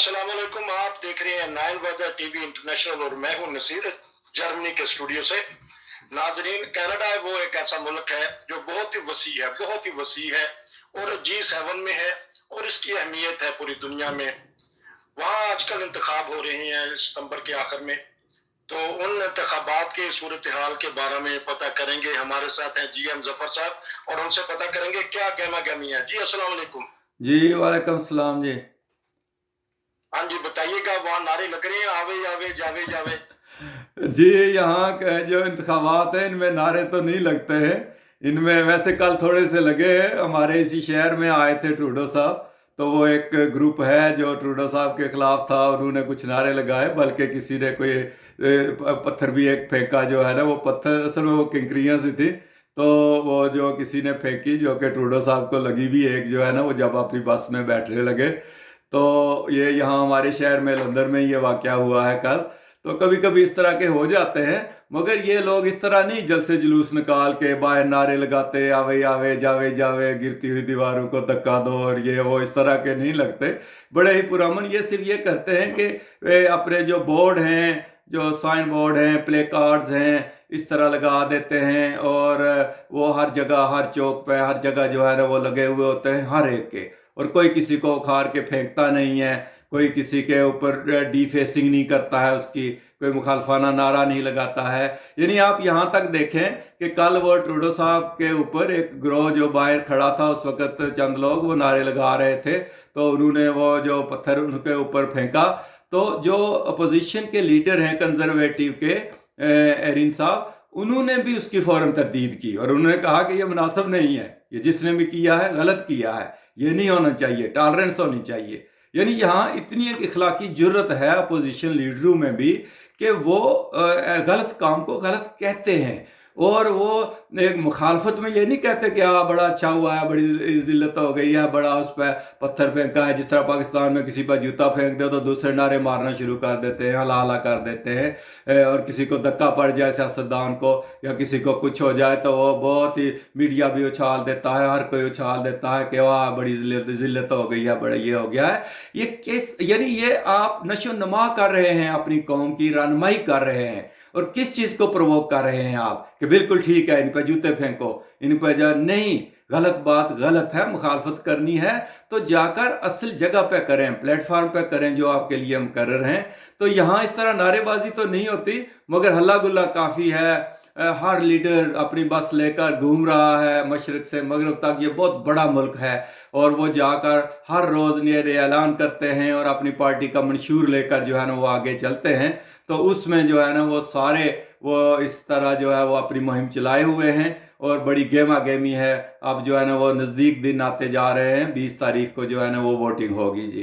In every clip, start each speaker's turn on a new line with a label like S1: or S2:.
S1: अस्सलाम वालेकुम। आप देख रहे हैं नाइन वेदर टीवी इंटरनेशनल और मैं हूं नसीर, जर्मनी के स्टूडियो से। नाजरीन, कनाडा है वो एक ऐसा मुल्क है जो बहुत ही वसी है, बहुत ही वसी है और G7 में है और इसकी अहमियत है पूरी दुनिया में। वहाँ आजकल इंतखाब हो रहे हैं सितंबर के आखिर में, तो उन इंतखाबात के सूरत हाल के बारे में पता करेंगे। हमारे साथ हैं GM जफर साहब और उनसे पता करेंगे क्या गहमा गहमी है। जी अस्सलाम वालेकुम।
S2: जी वालेकुम सलाम जी।
S1: हाँ जी, बताइएगा, वहाँ नारे लग रहे हैं आवे आवे जावे जावे?
S2: जी यहाँ के जो इंतखाबात हैं इनमें नारे तो नहीं लगते हैं। इनमें वैसे कल थोड़े से लगे हैं, हमारे इसी शहर में आए थे ट्रूडो साहब, तो वो एक ग्रुप है जो ट्रूडो साहब के खिलाफ था, उन्होंने कुछ नारे लगाए, बल्कि किसी ने कोई पत्थर भी एक फेंका जो है ना, वो पत्थर असल में वो किंकरियाँ सी थी, तो वो जो किसी ने फेंकी जो कि ट्रूडो साहब को लगी भी एक जो है ना, वो जब अपनी बस में बैठने लगे। तो ये यहाँ हमारे शहर में लंदन में ये वाक़या हुआ है कल। तो कभी कभी इस तरह के हो जाते हैं, मगर ये लोग इस तरह नहीं जलसे जुलूस निकाल के बाहर नारे लगाते आवे आवे जावे जावे, गिरती हुई दीवारों को धक्का दो और ये वो, इस तरह के नहीं लगते। बड़े ही पुरअमन ये सिर्फ ये करते हैं कि वे अपने जो बोर्ड हैं, जो साइन बोर्ड हैं, प्ले कार्ड्स हैं, इस तरह लगा देते हैं और वो हर जगह, हर चौक पे, हर जगह जो है ना वो लगे हुए होते हैं हर एक के, और कोई किसी को उखाड़ के फेंकता नहीं है, कोई किसी के ऊपर डिफेसिंग नहीं करता है, उसकी कोई मुखालफाना नारा नहीं लगाता है। यानी आप यहाँ तक देखें कि कल वो ट्रूडो साहब के ऊपर एक गिरोह जो बाहर खड़ा था उस वक़्त, चंद लोग वो नारे लगा रहे थे, तो उन्होंने वो जो पत्थर उनके ऊपर फेंका, तो जो अपोजिशन के लीडर हैं कंजर्वेटिव के एरिन साहब, उन्होंने भी उसकी फौरन तरदीद की और उन्होंने कहा कि ये मुनासिब नहीं है, ये जिसने भी किया है गलत किया है, ये नहीं होना चाहिए, टॉलरेंस होनी चाहिए। यानी यहाँ इतनी एक इखलाकी जुर्रत है अपोजिशन लीडरों में भी कि वो गलत काम को गलत कहते हैं, और वो एक मुखालफत में ये नहीं कहते कि बड़ा अच्छा हुआ है, बड़ी जिल्लत हो गई है, बड़ा उस पर पत्थर फेंका है। जिस तरह पाकिस्तान में किसी पर जूता फेंक दे तो दूसरे नारे मारना शुरू कर देते हैं, हला हला कर देते हैं, और किसी को धक्का पड़ जाए सियासतदान को या किसी को कुछ हो जाए तो वो बहुत ही मीडिया भी उछाल देता है, हर कोई उछाल देता है कि वाह बड़ी जिल्लत हो गई है, बड़ा ये हो गया है। ये किस, यानी ये आप नशो नमा कर रहे हैं, अपनी कौम की रहनुमाई कर रहे हैं, और किस चीज को प्रवोक कर रहे हैं आप कि बिल्कुल ठीक है, इन पर जूते फेंको, इन पर जा नहीं, गलत बात गलत है, मुखालफत करनी है तो जाकर असल जगह पे करें, प्लेटफॉर्म पे करें जो आपके लिए मुकर्रर हैं। तो यहाँ इस तरह नारेबाजी तो नहीं होती, मगर हल्ला गुल्ला काफ़ी है। हर लीडर अपनी बस लेकर घूम रहा है मशरक से मगरब तक, ये बहुत बड़ा मुल्क है, और वो जाकर हर रोज़ नए ऐलान करते हैं और अपनी पार्टी का मंशूर लेकर जो है ना वो आगे चलते हैं। तो उसमें जो है ना वो सारे वो इस तरह जो है वो अपनी मुहिम चलाए हुए हैं और बड़ी गेमा गेमी है। अब जो है ना वो नज़दीक दिन आते जा रहे हैं, 20 तारीख को जो है ना वो वोटिंग होगी जी।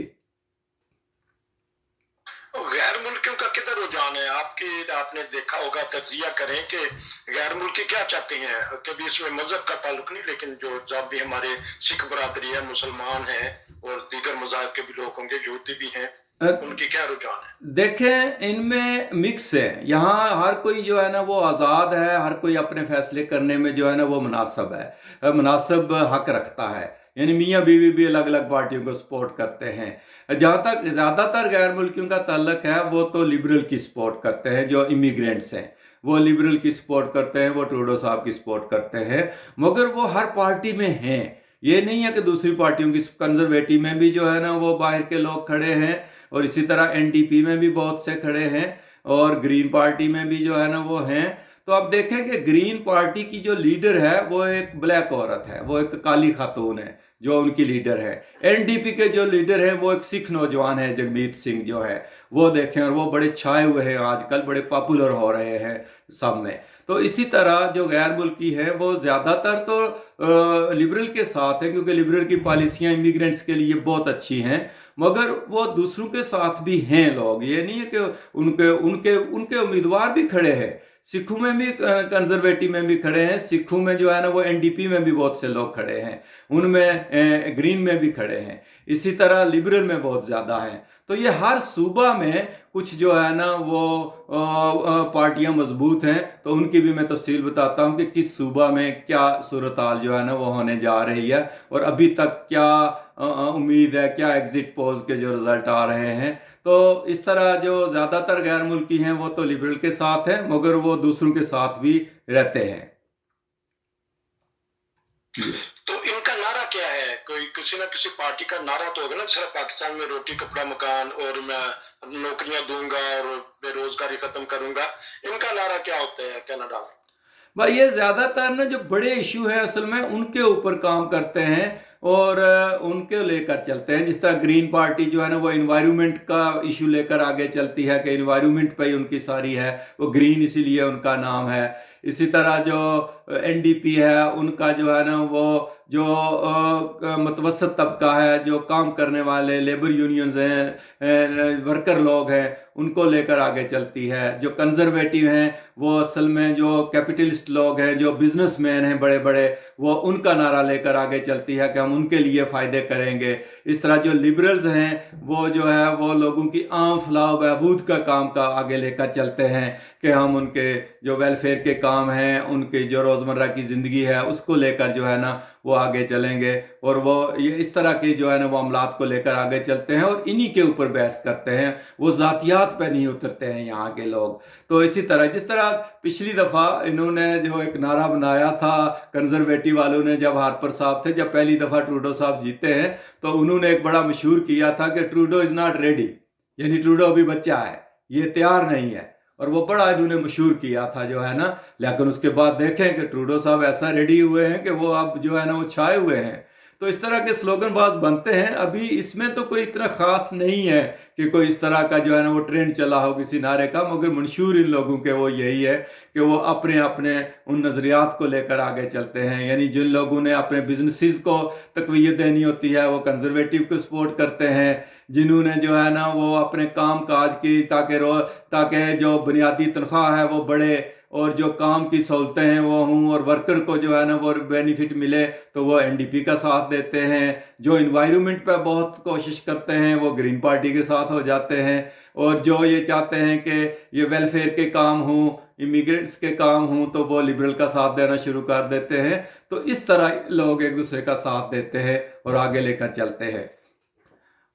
S1: गैर मुल्कियों का किधर रुझान है आपकी? आपने देखा होगा, तजिया करें कि गैर मुल्की क्या चाहते हैं। कभी इसमें मजहब का ताल्लुक नहीं, लेकिन जो जब भी हमारे सिख बरादरी है, मुसलमान हैं और दीगर मज़ाहब के भी लोग होंगे, यहूदी भी हैं, उनकी क्या रुझान है?
S2: देखें, इनमें मिक्स है। यहाँ हर कोई जो है ना वो आज़ाद है, हर कोई अपने फैसले करने में जो है ना वो मुनासिब है, मुनासिब हक रखता है। यानी मियाँ बीवी भी अलग अलग पार्टियों को सपोर्ट करते हैं। जहाँ तक ज़्यादातर गैर मुल्कियों का ताल्लुक है, वो तो लिबरल की सपोर्ट करते हैं, जो इमिग्रेंट्स हैं वो लिबरल की सपोर्ट करते हैं, वो ट्रूडो साहब की सपोर्ट करते हैं, मगर वो हर पार्टी में हैं। ये नहीं है कि दूसरी पार्टियों की, कंजर्वेटिव में भी जो है ना वो बाहर के लोग खड़े हैं, और इसी तरह एनडीपी में भी बहुत से खड़े हैं, और ग्रीन पार्टी में भी जो है ना वो हैं। तो अब देखें कि ग्रीन पार्टी की जो लीडर है वो एक ब्लैक औरत है, वो एक काली खातून है जो उनकी लीडर है। एनडीपी के जो लीडर है वो एक सिख नौजवान है, जगमीत सिंह जो है, वो देखें, और वो बड़े छाए हुए हैं आजकल, बड़े पॉपुलर हो रहे हैं सब में। तो इसी तरह जो गैर मुल्की है वो ज़्यादातर तो लिबरल के साथ है, क्योंकि लिबरल की पॉलिसियाँ इमिग्रेंट्स के लिए बहुत अच्छी हैं, मगर वो दूसरों के साथ भी हैं लोग। ये नहीं है कि उनके उनके उनके उम्मीदवार भी खड़े हैं, सिखों में भी, कंजर्वेटिव में भी खड़े हैं, सिखों में जो है ना वो एनडीपी में भी बहुत से लोग खड़े हैं, उनमें ग्रीन में भी खड़े हैं, इसी तरह लिबरल में बहुत ज़्यादा हैं। तो ये हर सूबा में कुछ जो है ना वो पार्टियां मजबूत हैं, तो उनकी भी मैं तफसील बताता हूं कि किस सूबा में क्या सूरत हाल जो है ना वो होने जा रही है, और अभी तक क्या उम्मीद है, क्या एग्जिट पोल्स के जो रिजल्ट आ रहे हैं। तो इस तरह जो ज़्यादातर गैर मुल्की हैं वो तो लिबरल के साथ हैं, मगर वो दूसरों के साथ भी रहते हैं।
S1: तो इनका नारा क्या है? कोई किसी ना किसी पार्टी का नारा तो होगा ना, जैसे पाकिस्तान में रोटी कपड़ा मकान, और मैं नौकरियां दूंगा और बेरोजगारी खत्म करूंगा। इनका नारा क्या होता है कनाडा में?
S2: भाई ये ज्यादातर ना जो बड़े इशू हैं असल में उनके ऊपर काम करते हैं और उनके लेकर चलते हैं। जिस तरह ग्रीन पार्टी जो है ना वो इन्वायरमेंट का इशू लेकर आगे चलती है कि इन्वायरमेंट पे ही उनकी सारी है, वो ग्रीन इसीलिए उनका नाम है। इसी तरह जो एनडीपी है उनका जो है ना वो जो मतवसत तबका है, जो काम करने वाले लेबर यूनियंस हैं, वर्कर लोग हैं, उनको लेकर आगे चलती है। जो कंजर्वेटिव हैं वो असल में जो कैपिटलिस्ट लोग हैं, जो बिजनेसमैन हैं बड़े बड़े, वो उनका नारा लेकर आगे चलती है कि हम उनके लिए फ़ायदे करेंगे। इस तरह जो लिबरल्स हैं वो जो है वो लोगों की आम फलाह बहबूद का काम का आगे लेकर चलते हैं कि हम उनके जो वेलफेयर के काम हैं, उनकी जो रोज़मर्रा की ज़िंदगी है उसको लेकर जो है ना वो आगे चलेंगे, और वो ये इस तरह के जो है ना वो मामलात को लेकर आगे चलते हैं और इन्हीं के ऊपर बहस करते हैं। वो ज़ातियात पे नहीं उतरते हैं यहाँ के लोग। तो इसी तरह जिस तरह पिछली दफ़ा इन्होंने जो एक नारा बनाया था कंजर्वेटिव वालों ने, जब हार्पर साहब थे, जब पहली दफ़ा ट्रूडो साहब जीते हैं, तो उन्होंने एक बड़ा मशहूर किया था कि ट्रूडो इज़ नॉट रेडी, यानी ट्रूडो अभी बच्चा है, ये तैयार नहीं है, और वो बड़ा इन्होंने मशहूर किया था जो है ना। लेकिन उसके बाद देखें कि ट्रूडो साहब ऐसा रेडी हुए हैं कि वो अब जो है ना वो छाए हुए हैं। तो इस तरह के स्लोगनबाज बनते हैं। अभी इसमें तो कोई इतना खास नहीं है कि कोई इस तरह का जो है ना वो ट्रेंड चला हो किसी नारे का, मगर मंशूर इन लोगों के वो यही है कि वो अपने अपने उन नज़रियात को लेकर आगे चलते हैं। यानी जिन लोगों ने अपने बिजनेसेस को तकवीत देनी होती है वो कंजर्वेटिव को सपोर्ट करते हैं। जिन्होंने जो है ना वो अपने काम काज की ताकि जो बुनियादी तनख्वाह है वो बढ़े और जो काम की सहूलतें हैं वो हों और वर्कर को जो है ना वो बेनिफिट मिले, तो वो एनडीपी का साथ देते हैं। जो इन्वायरमेंट पे बहुत कोशिश करते हैं वो ग्रीन पार्टी के साथ हो जाते हैं, और जो ये चाहते हैं कि ये वेलफेयर के काम हों, इमिग्रेंट्स के काम हों, तो वो लिबरल का साथ देना शुरू कर देते हैं। तो इस तरह लोग एक दूसरे का साथ देते हैं और आगे लेकर चलते हैं।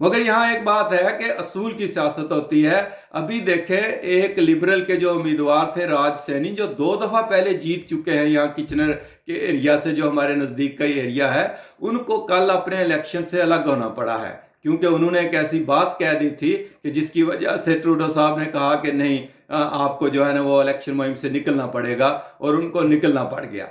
S2: मगर यहाँ एक बात है कि असूल की सियासत होती है। अभी देखें, एक लिबरल के जो उम्मीदवार थे राज सैनी, जो 2 दफ़ा पहले जीत चुके हैं यहाँ किचनर के एरिया से, जो हमारे नज़दीक का ही एरिया है, उनको कल अपने इलेक्शन से अलग होना पड़ा है, क्योंकि उन्होंने एक ऐसी बात कह दी थी कि जिसकी वजह से ट्रूडो साहब ने कहा कि नहीं, आपको जो है ना वो इलेक्शन मुहिम से निकलना पड़ेगा, और उनको निकलना पड़ गया।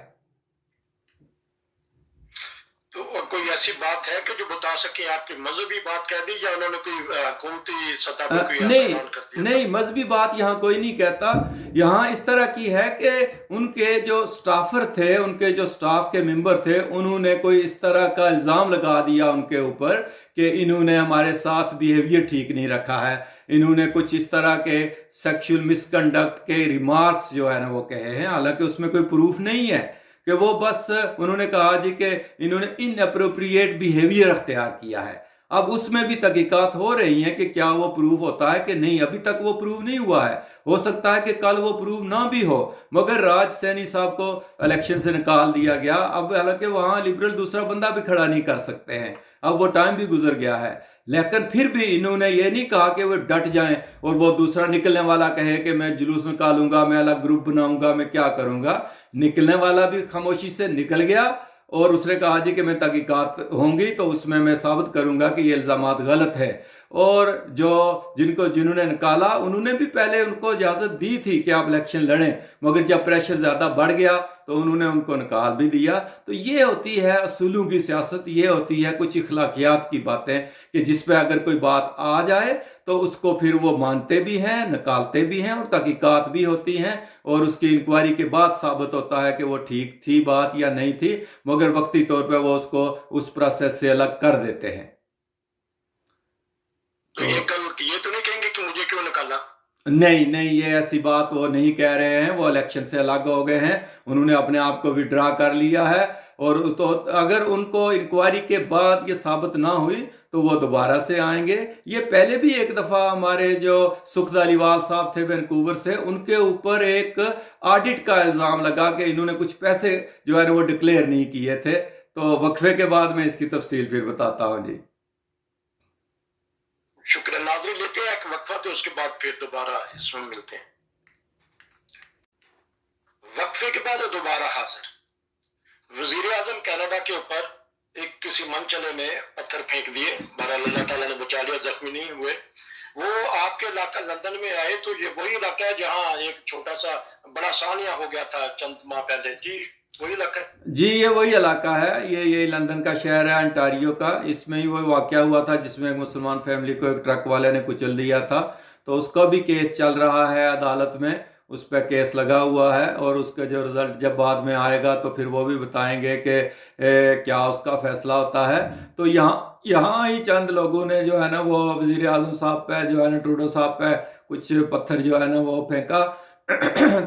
S1: तो और कोई ऐसी बात है कि जो बता सके आपकी मजहबी बात कह दी, या उन्होंने कोई हुकूमती सतह पर कोई ऐसा ऐलान कर दिया?
S2: नहीं, मजहबी बात यहाँ कोई नहीं कहता। यहाँ इस तरह की है कि उनके जो स्टाफर थे, उनके जो स्टाफ के मेंबर थे, उन्होंने कोई इस तरह का इल्ज़ाम लगा दिया उनके ऊपर कि इन्होंने हमारे साथ बिहेवियर ठीक नहीं रखा है। इन्होंने कुछ इस तरह के सेक्सुअल मिसकंडक्ट के रिमार्क्स जो है ना वो कहे हैं, हालांकि उसमें कोई प्रूफ नहीं है कि वो बस उन्होंने कहा जी कि इन्होंने इनअप्रोप्रिएट बिहेवियर अख्तियार किया है। अब उसमें भी तहकीकात हो रही हैं कि क्या वो प्रूव होता है कि नहीं। अभी तक वो प्रूव नहीं हुआ है, हो सकता है कि कल वो प्रूव ना भी हो। मगर राज सैनी साहब को इलेक्शन से निकाल दिया गया। अब हालांकि वहाँ लिबरल दूसरा बंदा भी खड़ा नहीं कर सकते हैं, अब वो टाइम भी गुजर गया है। लेकिन फिर भी इन्होंने ये नहीं कहा कि वो डट जाएं और वो दूसरा निकलने वाला कहे कि मैं जुलूस निकालूंगा, मैं अलग ग्रुप बनाऊंगा, मैं क्या करूंगा। निकलने वाला भी खामोशी से निकल गया और उसने कहा जी कि मैं तहकीकात होंगी तो उसमें मैं साबित करूंगा कि ये इल्ज़ामात गलत है। और जो जिन्होंने निकाला उन्होंने भी पहले उनको इजाज़त दी थी कि आप इलेक्शन लड़ें, मगर जब प्रेशर ज़्यादा बढ़ गया तो उन्होंने उनको निकाल भी दिया। तो ये होती है असूलों की सियासत, ये होती है कुछ इखलाकियात की बातें कि जिस पे अगर कोई बात आ जाए तो उसको फिर वो मानते भी हैं, निकालते भी हैं, और तहकीकात भी होती हैं, और उसकी इंक्वायरी के बाद साबित होता है कि वो ठीक थी बात या नहीं थी, मगर वक्ती तौर पे वो उसको उस प्रोसेस से अलग कर देते हैं।
S1: तो ये तो नहीं कहेंगे कि मुझे क्यों निकाला?
S2: नहीं, ये ऐसी बात वो नहीं कह रहे हैं। वो इलेक्शन से अलग हो गए हैं, उन्होंने अपने आप को विड्रा कर लिया है। और तो अगर उनको इंक्वायरी के बाद ये साबित ना हुई تو وہ دوبارہ سے آئیں گے۔ یہ پہلے بھی ایک دفعہ ہمارے جو سکھ دھالیوال صاحب تھے وینکوور سے، ان کے اوپر ایک آڈٹ کا الزام لگا کہ انہوں نے کچھ پیسے جو ہے نا وہ ڈکلیئر نہیں کیے تھے۔ تو وقفے کے بعد میں اس کی تفصیل پھر بتاتا ہوں جی۔
S1: شکریہ ناظرین، لیتے ہیں ایک وقفہ تو اس کے بعد پھر دوبارہ اس میں ملتے ہیں۔ وقفے کے بعد دوبارہ حاضر۔ وزیر اعظم کینیڈا کے اوپر ایک کسی منچلے نے پتھر پھینک دیے، بہرحال اللہ تعالیٰ نے بچا لیا، زخمی نہیں ہوئے۔ وہ آپ کے علاقہ لندن میں آئے تو یہ وہی علاقہ ہے جہاں ایک چھوٹا سا بڑا سانحہ ہو گیا تھا چند ماہ پہلے، جی وہی علاقہ ہے؟
S2: جی یہ وہی علاقہ ہے، یہ لندن کا شہر ہے انٹاریو کا، اس میں ہی وہ واقعہ ہوا تھا جس میں ایک مسلمان فیملی کو ایک ٹرک والے نے کچل دیا تھا۔ تو اس کا بھی کیس چل رہا ہے عدالت میں، اس پہ کیس لگا ہوا ہے، اور اس کا جو رزلٹ جب بعد میں آئے گا تو پھر وہ بھی بتائیں گے کہ کیا اس کا فیصلہ ہوتا ہے۔ تو یہاں ہی چند لوگوں نے جو ہے نا وہ وزیر اعظم صاحب پہ جو ہے نا ٹروڈو صاحب پہ کچھ پتھر جو ہے نا وہ پھینکا۔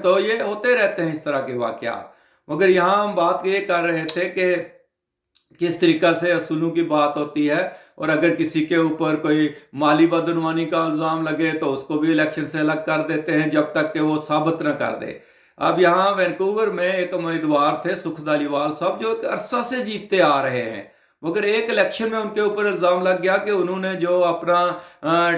S2: تو یہ ہوتے رہتے ہیں اس طرح کے واقعات، مگر یہاں ہم بات یہ کر رہے تھے کہ کس طریقہ سے اصولوں کی بات ہوتی ہے، اور اگر کسی کے اوپر کوئی مالی بدعنوانی کا الزام لگے تو اس کو بھی الیکشن سے الگ کر دیتے ہیں جب تک کہ وہ ثابت نہ کر دے۔ اب یہاں وینکوور میں ایک امیدوار تھے سکھ دھالیوال صاحب، جو ایک عرصہ سے جیتتے آ رہے ہیں، مگر ایک الیکشن میں ان کے اوپر الزام لگ گیا کہ انہوں نے جو اپنا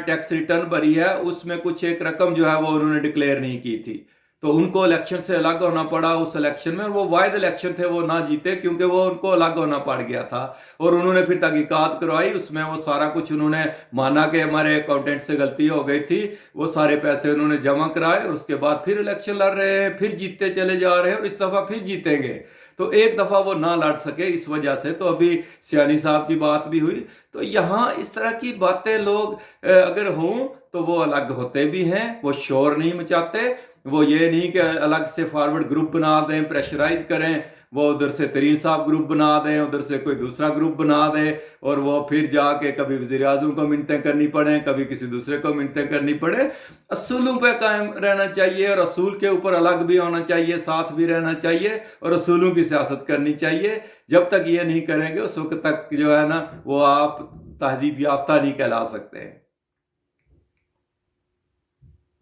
S2: ٹیکس ریٹرن بھری ہے اس میں کچھ ایک رقم جو ہے وہ انہوں نے ڈکلیئر نہیں کی تھی، تو ان کو الیکشن سے الگ ہونا پڑا اس الیکشن میں، اور وہ واحد الیکشن تھے وہ نہ جیتے کیونکہ وہ ان کو الگ ہونا پڑ گیا تھا، اور انہوں نے پھر تحقیقات کروائی، اس میں وہ سارا کچھ انہوں نے مانا کہ ہمارے اکاؤنٹنٹ سے غلطی ہو گئی تھی، وہ سارے پیسے انہوں نے جمع کرائے، اور اس کے بعد پھر الیکشن لڑ رہے ہیں، پھر جیتتے چلے جا رہے ہیں، اور اس دفعہ پھر جیتیں گے۔ تو ایک دفعہ وہ نہ لڑ سکے اس وجہ سے، تو ابھی سیانی صاحب کی بات بھی ہوئی۔ تو یہاں اس طرح کی باتیں لوگ اگر ہوں تو وہ الگ ہوتے بھی ہیں، وہ شور نہیں مچاتے، وہ یہ نہیں کہ الگ سے فارورڈ گروپ بنا دیں، پریشرائز کریں، وہ ادھر سے ترین صاحب گروپ بنا دیں، ادھر سے کوئی دوسرا گروپ بنا دیں، اور وہ پھر جا کے کبھی وزیر اعظم کو منتیں کرنی پڑیں، کبھی کسی دوسرے کو منتیں کرنی پڑے۔ اصولوں پہ قائم رہنا چاہیے، اور اصول کے اوپر الگ بھی ہونا چاہیے، ساتھ بھی رہنا چاہیے، اور اصولوں کی سیاست کرنی چاہیے۔ جب تک یہ نہیں کریں گے اس وقت تک جو ہے نا وہ آپ تہذیب یافتہ نہیں کہلا سکتے۔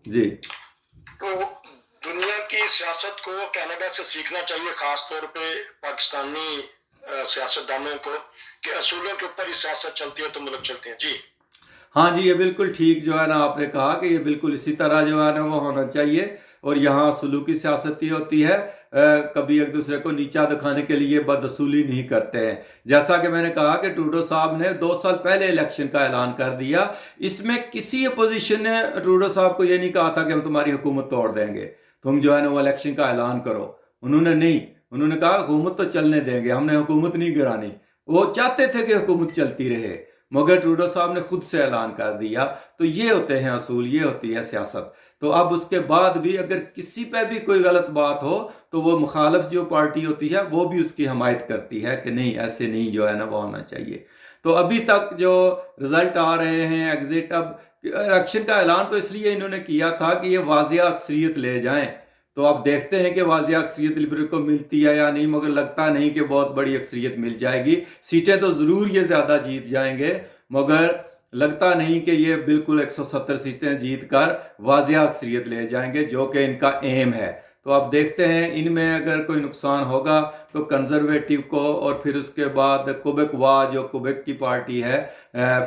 S2: جی
S1: تو دنیا کی سیاست کو کینیڈا سے سیکھنا چاہیے، خاص طور پہ پاکستانی سیاستدانوں کو، کہ اصولوں کے اوپر ہی سیاست چلتی ہے تو ملک چلتے ہیں۔ جی
S2: ہاں جی، یہ بالکل ٹھیک جو ہے نا آپ نے کہا کہ یہ بالکل اسی طرح جو ہے نا وہ ہونا چاہیے، اور یہاں سلوکی سیاست ہی ہوتی ہے، کبھی ایک دوسرے کو نیچا دکھانے کے لیے بد اصولی نہیں کرتے ہیں۔ جیسا کہ میں نے کہا کہ ٹروڈو صاحب نے 2 سال پہلے الیکشن کا اعلان کر دیا، اس میں کسی اپوزیشن نے ٹروڈو صاحب کو یہ نہیں کہا تھا کہ ہم تمہاری حکومت توڑ دیں گے، تم جو ہے نا وہ الیکشن کا اعلان کرو، انہوں نے نہیں، انہوں نے کہا حکومت تو چلنے دیں گے، ہم نے حکومت نہیں گرانی۔ وہ چاہتے تھے کہ حکومت چلتی رہے، مگر ٹروڈو صاحب نے خود سے اعلان کر دیا۔ تو یہ ہوتے ہیں اصول، یہ ہوتی ہے سیاست۔ تو اب اس کے بعد بھی اگر کسی پہ بھی کوئی غلط بات ہو تو وہ مخالف جو پارٹی ہوتی ہے وہ بھی اس کی حمایت کرتی ہے کہ نہیں ایسے نہیں جو ہے نا وہ ہونا چاہیے۔ تو ابھی تک جو رزلٹ آ رہے ہیں ایگزٹ، اب الیکشن کا اعلان تو اس لیے انہوں نے کیا تھا کہ یہ واضح اکثریت لے جائیں، تو اب دیکھتے ہیں کہ واضح اکثریت لبرل کو ملتی ہے یا نہیں، مگر لگتا نہیں کہ بہت بڑی اکثریت مل جائے گی۔ سیٹیں تو ضرور یہ زیادہ جیت جائیں گے، مگر لگتا نہیں کہ یہ بالکل 170 سیٹیں جیت کر واضح اکثریت لے جائیں گے، جو کہ ان کا ایم ہے۔ تو اب دیکھتے ہیں ان میں اگر کوئی نقصان ہوگا تو کنزرویٹو کو، اور پھر اس کے بعد کوبیک وا جو کوبیک کی پارٹی ہے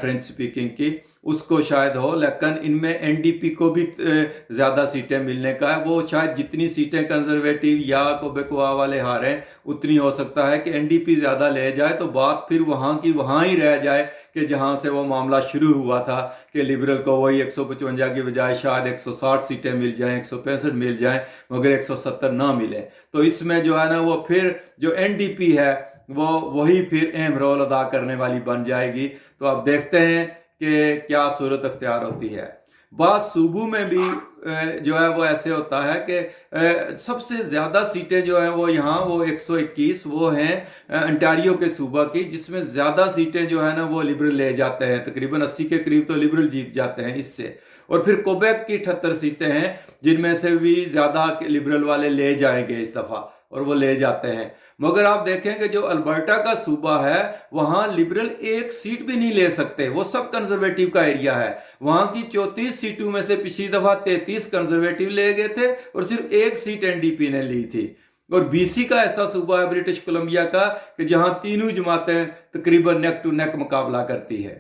S2: فرینچ سپیکنگ کی، اس کو شاید ہو، لیکن ان میں این ڈی پی کو بھی زیادہ سیٹیں ملنے کا ہے۔ وہ شاید جتنی سیٹیں کنزرویٹو یا کوبیک وا والے ہاریں اتنی ہو سکتا ہے کہ این ڈی پی زیادہ لے جائے، تو بات پھر وہاں کی وہاں ہی رہ جائے کہ جہاں سے وہ معاملہ شروع ہوا تھا کہ لبرل کو وہی 155 کی بجائے شاید 160 سیٹیں مل جائیں، 165 مل جائیں، مگر 170 نہ ملیں۔ تو اس میں جو ہے نا وہ پھر جو این ڈی پی ہے وہ وہی پھر اہم رول ادا کرنے والی بن جائے گی۔ تو اب دیکھتے ہیں کہ کیا صورت اختیار ہوتی ہے۔ بعض صوبوں میں بھی جو ہے وہ ایسے ہوتا ہے کہ سب سے زیادہ سیٹیں جو ہیں وہ یہاں وہ 121 وہ ہیں انٹاریو کے صوبہ کی، جس میں زیادہ سیٹیں جو ہیں نا وہ لبرل لے جاتے ہیں، تقریباً 80 کے قریب تو لبرل جیت جاتے ہیں اس سے۔ اور پھر کوبیک کی 78 سیٹیں ہیں جن میں سے بھی زیادہ لبرل والے لے جائیں گے اس دفعہ، اور وہ لے جاتے ہیں۔ मगर आप देखें कि जो अल्बर्टा का सूबा है वहाँ लिबरल एक सीट भी नहीं ले सकते, वो सब कंजर्वेटिव का एरिया है। वहाँ की 34 सीटों में से पिछली दफा 33 कंजर्वेटिव ले गए थे और सिर्फ एक सीट एनडीपी ने ली थी। और बीसी का ऐसा सूबा है ब्रिटिश कोलंबिया का कि जहां तीनों जमातें तकरीबन नेक टू नेक मुकाबला करती है।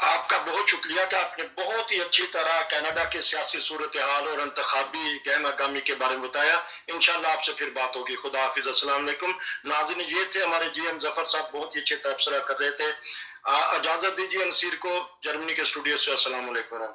S1: आपका बहुत शुक्रिया कि आपने बहुत ही अच्छी तरह कनाडा के सियासी सूरत हाल और इंतखाबी गहमागामी के बारे में बताया। इंशाल्लाह आपसे फिर बात होगी। खुदा हाफिज, अस्सलाम वालेकुम। नाज़रीन, ये थे हमारे जीएम जफर साहब, बहुत ही अच्छे तबसरा कर रहे थे। इजाजत दीजिए नसीर को जर्मनी के स्टूडियो से। अस्सलाम वालेकुम।